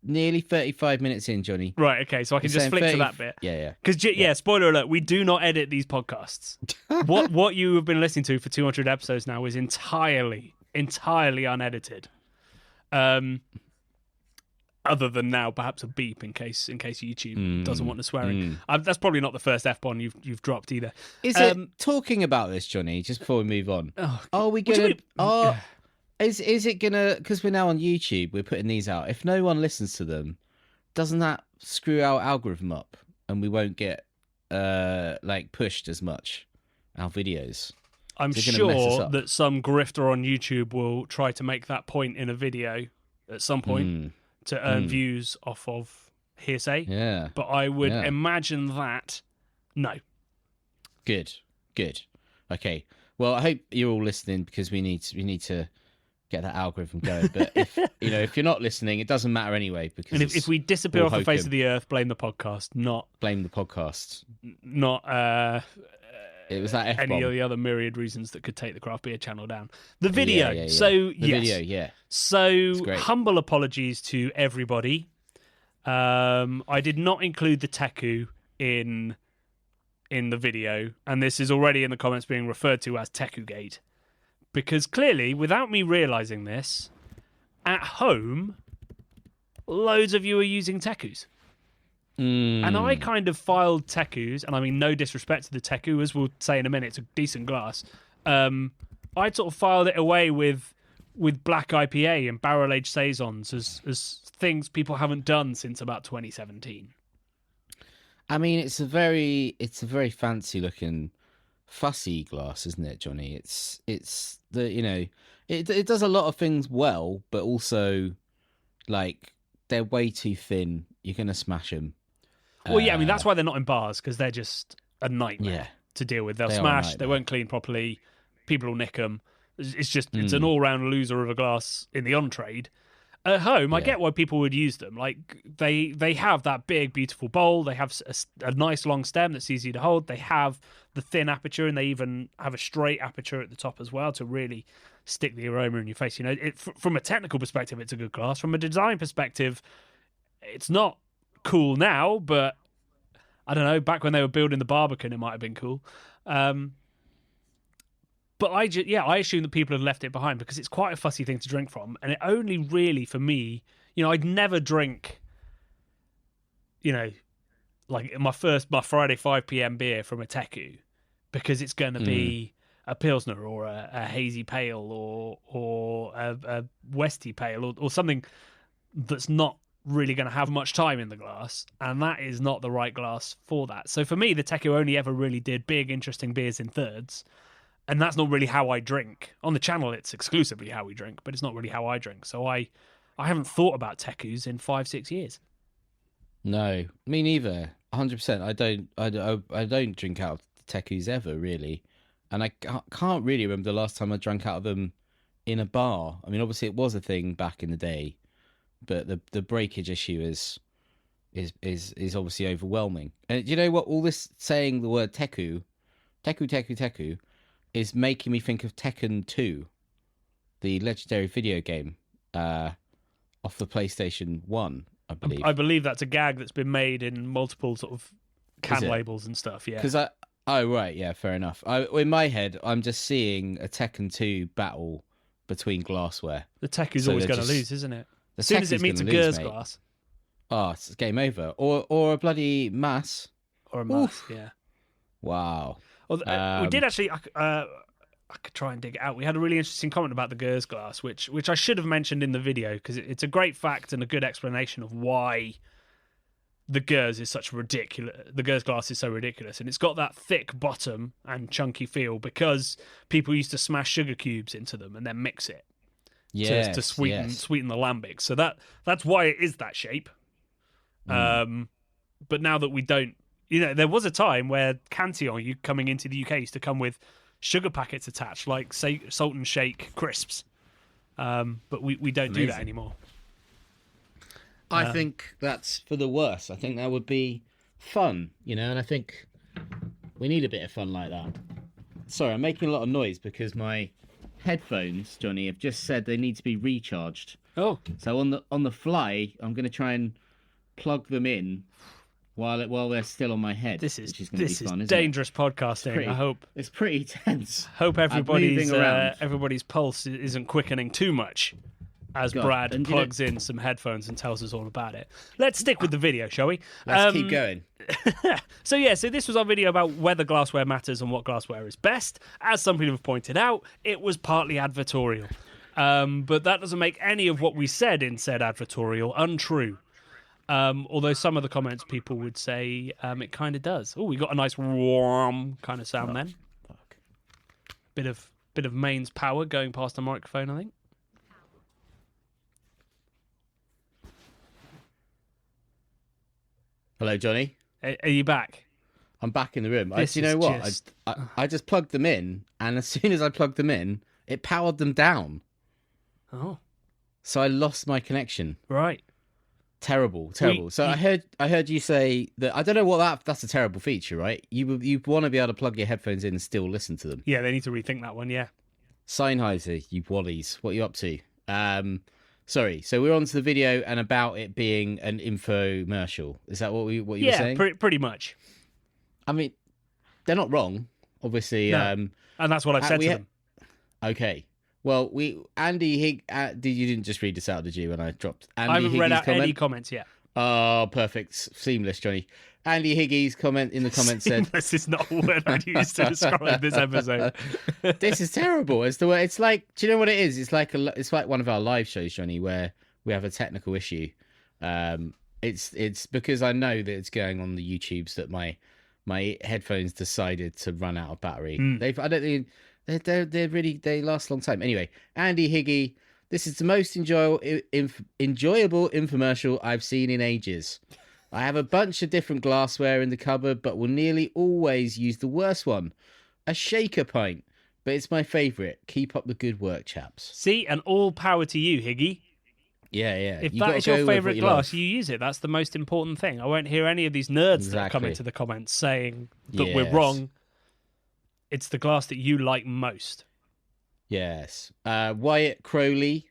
nearly 35 minutes in, Johnny. Right. Okay. So I can just flick to that bit. Yeah. Because spoiler alert: we do not edit these podcasts. what you have been listening to for 200 episodes now is entirely unedited. Other than now, perhaps a beep in case YouTube doesn't want the swearing. That's probably not the first F-bomb you've dropped either. Is it talking about this, Johnny? Just before we move on, are we gonna? Is it gonna? Because we're now on YouTube, we're putting these out. If no one listens to them, doesn't that screw our algorithm up, and we won't get pushed as much our videos? I'm sure that some grifter on YouTube will try to make that point in a video at some point. To earn views off of hearsay. Yeah. But I would imagine that no. Good. Okay. Well, I hope you're all listening because we need to get that algorithm going. But if you're not listening, it doesn't matter anyway. Because if we disappear off the face of the earth, blame the podcast, not blame the podcast. Not it was that F-bomb. Any of the other myriad reasons that could take the craft beer channel down. The video. Yeah. So So humble apologies to everybody. I did not include the Teku in the video, and this is already in the comments being referred to as Tekugate. Because clearly, without me realising this, at home, loads of you are using Tekus. And I kind of filed Tekus, and I mean no disrespect to the Teku, as we'll say in a minute, it's a decent glass. I sort of filed it away with black IPA and barrel-aged saisons as things people haven't done since about 2017. I mean, it's a very fancy-looking, fussy glass, isn't it, Johnny? It's the it does a lot of things well, but also like they're way too thin. You're gonna smash them. Well, I mean that's why they're not in bars, because they're just a nightmare to deal with. They'll smash. They won't clean properly. People will nick them. It's an all-round loser of a glass in the on-trade. At home, I get why people would use them. Like they have that big, beautiful bowl. They have a nice long stem that's easy to hold. They have the thin aperture, and they even have a straight aperture at the top as well to really stick the aroma in your face. From a technical perspective, it's a good glass. From a design perspective, it's not cool now, but I don't know. Back when they were building the Barbican, it might have been cool. But I assume that people had left it behind because it's quite a fussy thing to drink from, and it only really, for me, I'd never drink, like my Friday 5 p.m. beer from a Teku, because it's going to be a Pilsner or a hazy pale or a Westy pale or something that's not really going to have much time in the glass, and that is not the right glass for that. So for me, the Teku only ever really did big, interesting beers in thirds, and that's not really how I drink. On the channel, it's exclusively how we drink, but it's not really how I drink. So I haven't thought about Tekus in 5-6 years. No, me neither. 100%. I don't drink out of Tekus ever, really, and I can't really remember the last time I drank out of them in a bar. I mean, obviously it was a thing back in the day, but the breakage issue is obviously overwhelming. And you know what? All this saying the word Teku is making me think of Tekken 2, the legendary video game off the PlayStation 1, I believe. I believe that's a gag that's been made in multiple sort of can labels and stuff, yeah. Because fair enough. In my head, I'm just seeing a Tekken 2 battle between glassware. The tech is So always they're going to just- lose, isn't it? The As soon tech as it is meets a gonna lose, Gers mate. glass Oh, it's game over. Or a bloody mass. or a mass, yeah. Wow. We did actually. I could try and dig it out. We had a really interesting comment about the Gers glass, which I should have mentioned in the video because it's a great fact and a good explanation of why the Gers is such ridiculous. The Gers glass is so ridiculous, and it's got that thick bottom and chunky feel because people used to smash sugar cubes into them and then mix it to sweeten the lambic. So that's why it is that shape. But now that we don't, there was a time where Cantillon, you coming into the UK, used to come with sugar packets attached, like say Salt and Shake crisps. But we don't do that anymore. I think that's for the worse. I think that would be fun, and I think we need a bit of fun like that. Sorry, I'm making a lot of noise because my headphones, Johnny, have just said they need to be recharged. Oh, so on the fly, I'm going to try and plug them in while they're still on my head. This is fun, dangerous podcasting. I hope it's pretty tense. Hope everybody's pulse isn't quickening too much as Brad plugs in some headphones and tells us all about it. Let's stick with the video, shall we? Let's keep going. So this was our video about whether glassware matters and what glassware is best. As some people have pointed out, it was partly advertorial. But that doesn't make any of what we said in said advertorial untrue. Although some of the comments people would say it kind of does. Oh, we got a nice warm kind of sound then. Fuck. Bit of mains power going past the microphone, I think. Hello, Johnny. Are you back? I'm back in the room. You know what? I just plugged them in, and as soon as I plugged them in, it powered them down. Oh. So I lost my connection. Right. Terrible. So I heard you say that. I don't know what that's a terrible feature, right? You want to be able to plug your headphones in and still listen to them. Yeah, they need to rethink that one. Yeah. Sennheiser, you wallies, what are you up to? Sorry. So we're on to the video and about it being an infomercial. Is that what you were saying? Yeah, pretty much. I mean, they're not wrong, obviously. No. And that's what I've said to them. Okay. Well, Andy Higg, you didn't just read this out, did you? When I dropped Andy I haven't Higgy's read out comment? any comments yet. Oh, perfect, seamless, Johnny. Andy Higgy's comment in the comments said, "This is not a word I'd use to describe this episode." This is terrible. It's the way. It's like, do you know what it is? It's like one of our live shows, Johnny, where we have a technical issue. It's because I know that it's going on the YouTubes that my headphones decided to run out of battery. I don't think. They last a long time. Anyway, Andy Higgy, this is the most enjoyable infomercial I've seen in ages. I have a bunch of different glassware in the cupboard, but will nearly always use the worst one, a shaker pint. But it's my favourite. Keep up the good work, chaps. See, and all power to you, Higgy. Yeah. If that is your favourite glass, you use it. That's the most important thing. I won't hear any of these nerds that come into the comments saying that we're wrong. It's the glass that you like most. Yes. Wyatt Crowley,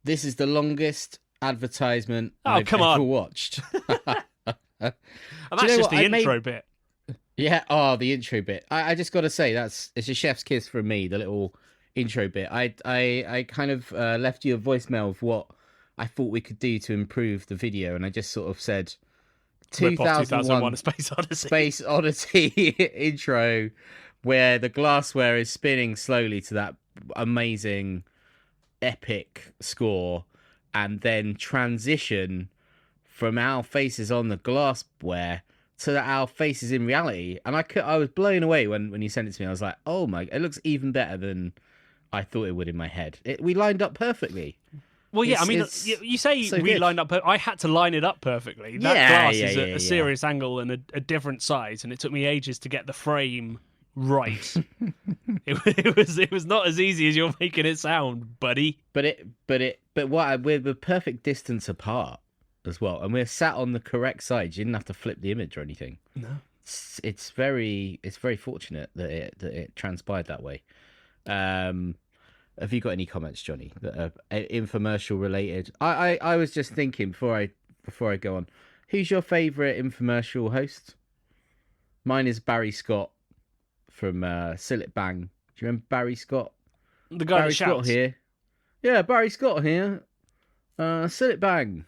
this is the longest advertisement I've ever watched. And that's just the intro bit. Yeah, the intro bit. I just got to say, it's a chef's kiss from me, the little intro bit. I kind of left you a voicemail of what I thought we could do to improve the video, and I just sort of said 2001 A Space Odyssey. Space Odyssey intro, where the glassware is spinning slowly to that amazing, epic score, and then transition from our faces on the glassware to our faces in reality. And I was blown away when you sent it to me. I was like, oh my, it looks even better than I thought it would in my head. We lined up perfectly. Well, yeah, you say so we lined up. I had to line it up perfectly. That glass is a serious angle and a different size, and it took me ages to get the frame right. it was not as easy as you're making it sound, buddy. But we're the perfect distance apart as well, and we're sat on the correct side. You didn't have to flip the image or anything. No, it's very fortunate that it transpired that way. Have you got any comments, Johnny, that are infomercial related? I was just thinking before I go on, who's your favourite infomercial host? Mine is Barry Scott from Sillet Bang. Do you remember Barry Scott? The guy Barry that shouts. Scott here. Yeah, Barry Scott here. Sillet Bang.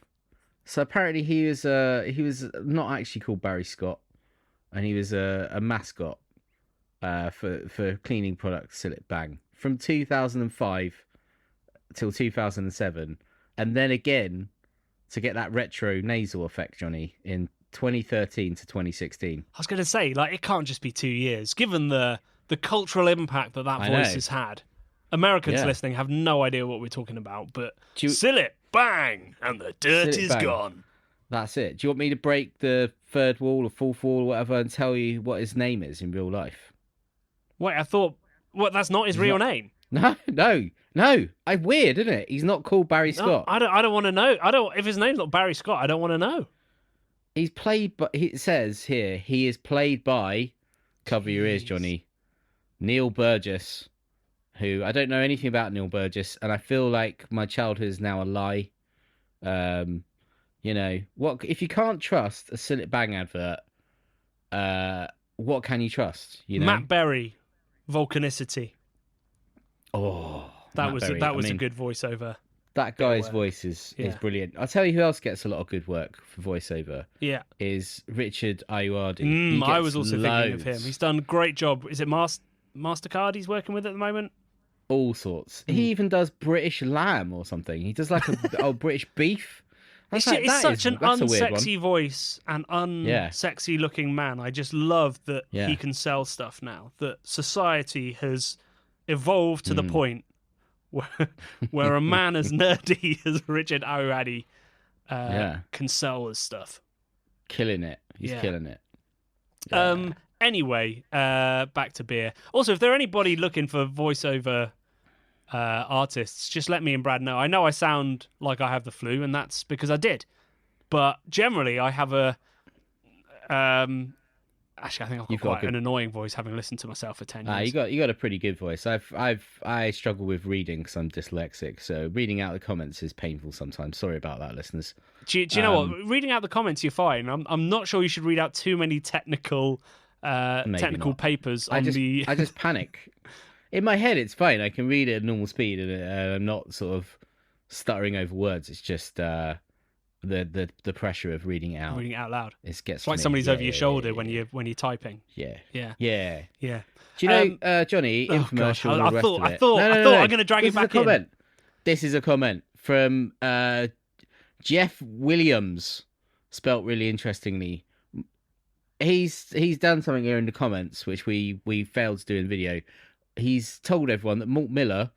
So apparently he was not actually called Barry Scott, and he was a mascot for cleaning products Sillet Bang from 2005 till 2007, and then again to get that retro nasal effect, Johnny, in 2013 to 2016. I was going to say, like, it can't just be 2 years, given the cultural impact that I voice know. has had. Americans Yeah. listening have no idea what we're talking about, but Do you- Sillet, bang, and the dirt Sillet is bang. gone. That's it. Do you want me to break the third wall or fourth wall or whatever and tell you what his name is in real life? Wait, I thought, what? That's not his real name. No. Weird, isn't it? He's not called Barry No, Scott. I don't want to know. I don't. If his name's not Barry Scott, I don't want to know. He's played by, it says here, he is played by, cover your ears, Jeez. Johnny, Neil Burgess, who I don't know anything about Neil Burgess, and I feel like my childhood is now a lie. What if you can't trust a Sillet Bang advert, what can you trust? Matt Berry, Volcanicity. Oh, That Matt was Berry. a good voiceover. That guy's work. voice is Yeah. brilliant. I'll tell you who else gets a lot of good work for voiceover. Yeah. Is Richard Ayoade. He I gets was also thinking of him. loads. He's done a great job. Is it MasterCard he's working with at the moment? All sorts. He even does British lamb or something. He does like a British beef. It's such an that's a weird one. unsexy voice and unsexy looking man. I just love that he can sell stuff now. That society has evolved to the point where a man as nerdy as Richard Ayoade can sell his stuff. Killing it. He's killing it. Yeah. Anyway, back to beer. Also, if there are anybody looking for voiceover artists, just let me and Brad know. I know I sound like I have the flu, and that's because I did. But generally, I have a... actually, I think I've got quite an annoying voice, having listened to myself for 10 years. You got a pretty good voice. I struggle with reading because I'm dyslexic, so reading out the comments is painful sometimes. Sorry about that, listeners. Do you know what? Reading out the comments, you're fine. I'm not sure you should read out too many technical papers on I just panic. In my head, it's fine. I can read it at normal speed, and I'm not sort of stuttering over words. It's just the pressure of reading it out. Reading it out loud. It gets it's like somebody's over your shoulder when you're typing. Yeah. Yeah. Do you know, Johnny, infomercial? God, all the rest of it. I thought I'm going to drag it back in. This is a comment from Jeff Williams, spelt really interestingly. He's done something here in the comments which we failed to do in video. He's told everyone that Malt Miller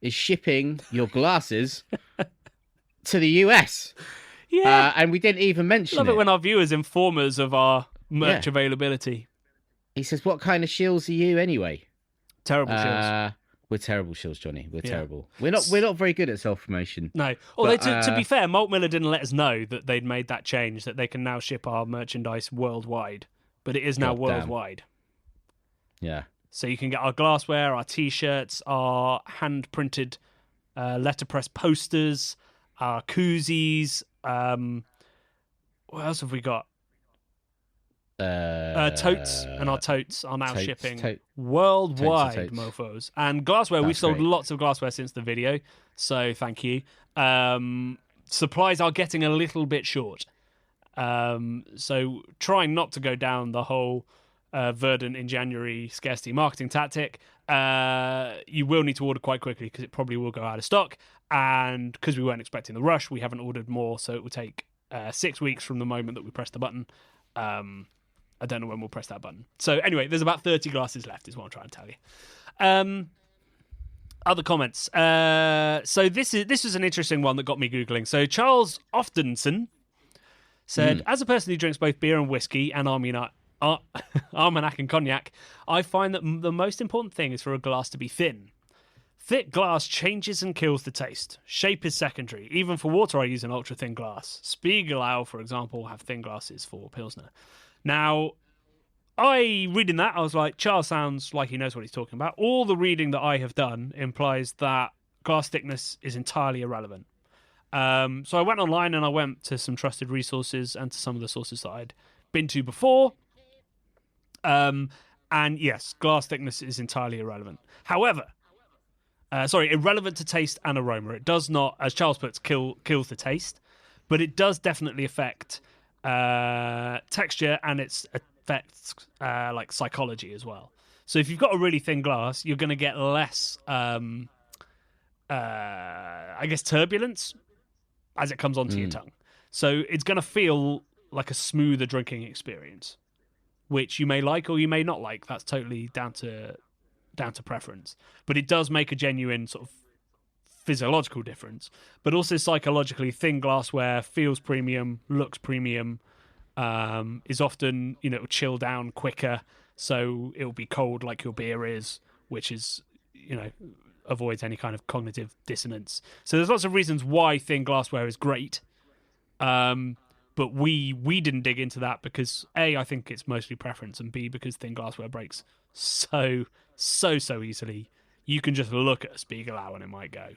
is shipping your glasses to the US. Yeah, and we didn't even mention Love it when our viewers inform us of our merch availability. He says, "What kind of shills are you anyway?" Terrible shills. We're terrible shills, Johnny. We're terrible. We're not very good at self-promotion. No. Although to be fair, Malt Miller didn't let us know that they'd made that change, that they can now ship our merchandise worldwide. But it is now worldwide. Yeah. So you can get our glassware, our T-shirts, our hand-printed letterpress posters, our koozies. What else have we got? Totes, and our totes are now shipping worldwide, mofos. And glassware, we've sold lots of glassware since the video, so thank you. Supplies are getting a little bit short. So trying not to go down the whole Verdant in January scarcity marketing tactic, you will need to order quite quickly because it probably will go out of stock. And because we weren't expecting the rush, we haven't ordered more, so it will take 6 weeks from the moment that we press the button. I don't know when we'll press that button. So anyway, there's about 30 glasses left is what I'm trying to tell you. Other comments. So this is an interesting one that got me Googling. So Charles Oftenson said, as a person who drinks both beer and whiskey and Armagnac and cognac, I find that the most important thing is for a glass to be thin. Thick glass changes and kills the taste. Shape is secondary. Even for water, I use an ultra-thin glass. Spiegelau, for example, have thin glasses for Pilsner. Now, reading that, I was like, Charles sounds like he knows what he's talking about. All the reading that I have done implies that glass thickness is entirely irrelevant. So I went online and I went to some trusted resources and to some of the sources that I'd been to before. And yes, glass thickness is entirely irrelevant. However, irrelevant to taste and aroma. It does not, as Charles puts, kills the taste, but it does definitely affect texture, and it affects like psychology as well. So if you've got a really thin glass, you're going to get less, I guess, turbulence as it comes onto your tongue. So it's going to feel like a smoother drinking experience, which you may like or you may not like. That's totally down to preference. But it does make a genuine sort of physiological difference. But also psychologically, thin glassware feels premium, looks premium, is often, it'll chill down quicker, so it'll be cold like your beer is, which is, avoids any kind of cognitive dissonance. So there's lots of reasons why thin glassware is great. But we didn't dig into that because A, I think it's mostly preference, and B, because thin glassware breaks so easily. You can just look at a Spiegelau and it might go.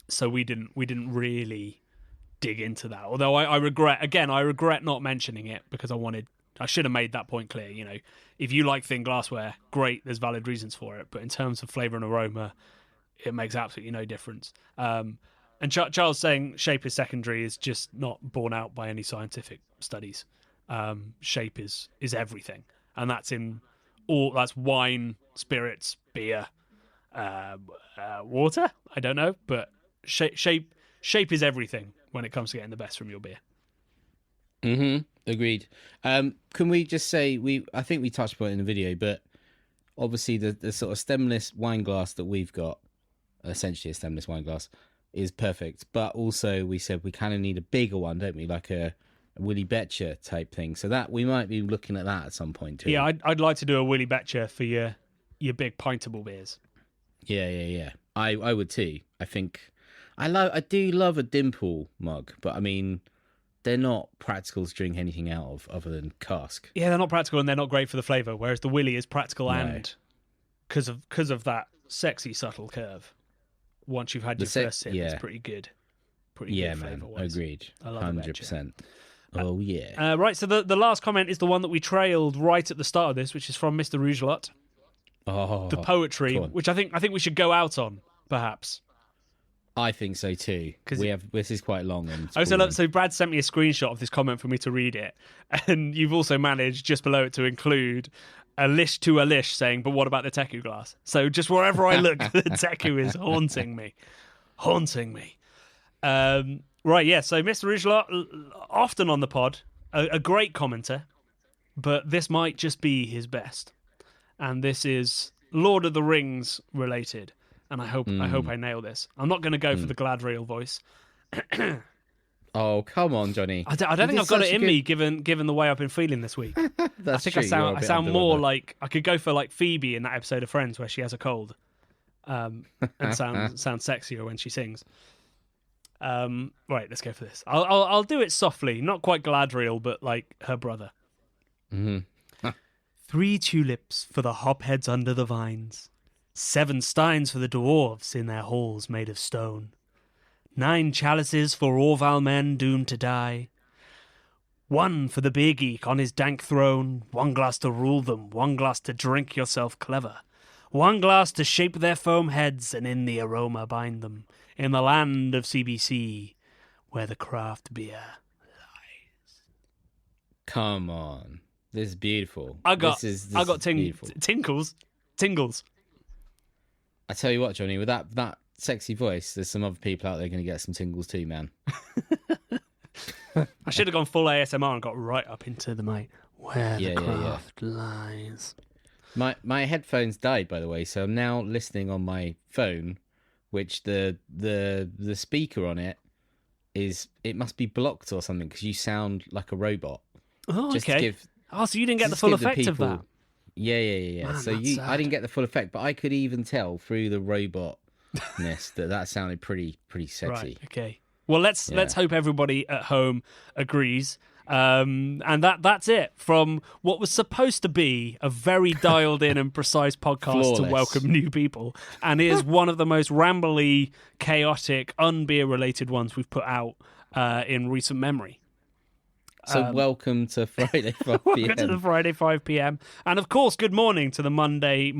So we didn't really dig into that. Although I regret not mentioning it because I should have made that point clear. If you like thin glassware, great, there's valid reasons for it. But in terms of flavour and aroma, it makes absolutely no difference. And Charles saying shape is secondary is just not borne out by any scientific studies. Shape is everything, and that's wine, spirits, beer, water. I don't know, but shape is everything when it comes to getting the best from your beer. Agreed. Can we just say I think we touched upon it in the video, but obviously the sort of stemless wine glass that we've got, essentially a stemless wine glass, is perfect. But also we said we kind of need a bigger one, don't we? Like a Willy Betcher type thing. So that we might be looking at that at some point too. Yeah, I'd like to do a Willy Betcher for your big pintable beers. Yeah. I would too. I think I do love a dimple mug, but I mean, they're not practical to drink anything out of other than cask. Yeah, they're not practical and they're not great for the flavour, whereas the Willy is practical and because of that sexy subtle curve. Once you've had your first sip, it's pretty good. Pretty good flavour-wise. Agreed. I love 100%. Oh yeah. Right, so the last comment is the one that we trailed right at the start of this, which is from Mr. Rougelot. Oh, the poetry, which I think we should go out on, perhaps. I think so too. This is quite long. And so Brad sent me a screenshot of this comment for me to read it, and you've also managed just below it to include a lish to a lish saying, "But what about the Teku glass?" So just wherever I look, the Teku is haunting me. Right, yeah. So Mr. Rougelot, often on the pod, a great commenter, but this might just be his best, and this is Lord of the Rings related. And I hope I nail this. I'm not going to go for the Gladriel voice. Oh, come on, Johnny! I don't think I've got it in me, given the way I've been feeling this week. I think I sound more like I could go for like Phoebe in that episode of Friends where she has a cold, and sound sexier when she sings. Right, let's go for this. I'll do it softly, not quite Gladriel, but like her brother. 3 tulips for the hopheads under the vines. 7 steins for the dwarves in their halls made of stone. 9 chalices for Orval men doomed to die. 1 for the beer geek on his dank throne. 1 glass to rule them, 1 glass to drink yourself clever. 1 glass to shape their foam heads and in the aroma bind them. In the land of CBC, where the craft beer lies. Come on. This is beautiful. I got beautiful. tingles. I tell you what, Johnny, with that sexy voice, there's some other people out there going to get some tingles too, man. I should have gone full ASMR and got right up into the mic. Where the craft lies. My headphones died, by the way, so I'm now listening on my phone, which the speaker on it must be blocked or something because you sound like a robot. Oh, okay. So you didn't get the full effect of that. Yeah. Man, so I didn't get the full effect, but I could even tell through the robotness that sounded pretty sexy. Right. Okay. Well, let's hope everybody at home agrees. And that's it from what was supposed to be a very dialed in and precise podcast to welcome new people, and is one of the most rambly, chaotic, unbeer related ones we've put out in recent memory. So welcome to Friday 5 p.m. Welcome to the Friday 5 p.m. And of course, good morning to the Monday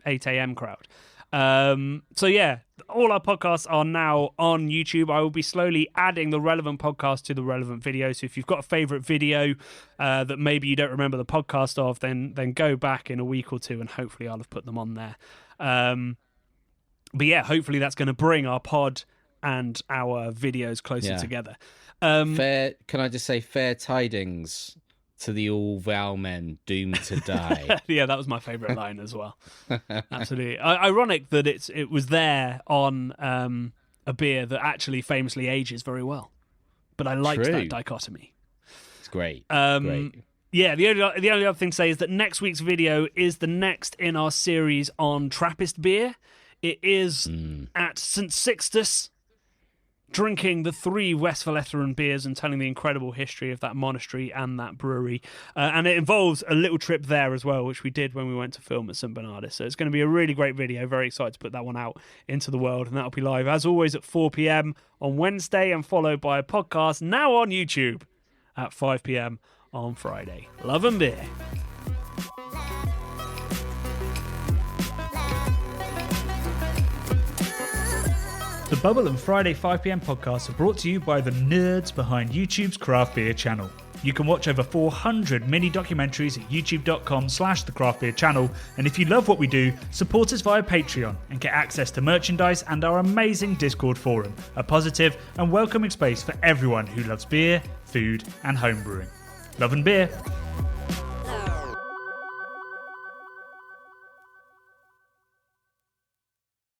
8 a.m. crowd. So yeah, all our podcasts are now on YouTube. I will be slowly adding the relevant podcast to the relevant video. So if you've got a favourite video that maybe you don't remember the podcast of, then go back in a week or two and hopefully I'll have put them on there. But yeah, hopefully that's going to bring our pod and our videos closer together. Can I just say fair tidings to the all Val men doomed to die? Yeah, that was my favourite line as well. Absolutely. Ironic that it was there on a beer that actually famously ages very well. But I liked that dichotomy. It's great. Great. Yeah, the only other thing to say is that next week's video is the next in our series on Trappist beer. It is at St. Sixtus, drinking the 3 Westphaletheran beers and telling the incredible history of that monastery and that brewery. And it involves a little trip there as well, which we did when we went to film at St. Bernardus. So it's going to be a really great video. Very excited to put that one out into the world. And that'll be live, as always, at 4 p.m. on Wednesday and followed by a podcast now on YouTube at 5 p.m. on Friday. Love and beer. The Bubble and Friday 5pm podcasts are brought to you by the nerds behind YouTube's craft beer channel. You can watch over 400 mini documentaries at youtube.com/the craft beer channel. And if you love what we do, support us via Patreon and get access to merchandise and our amazing Discord forum, a positive and welcoming space for everyone who loves beer, food and homebrewing. Love and beer.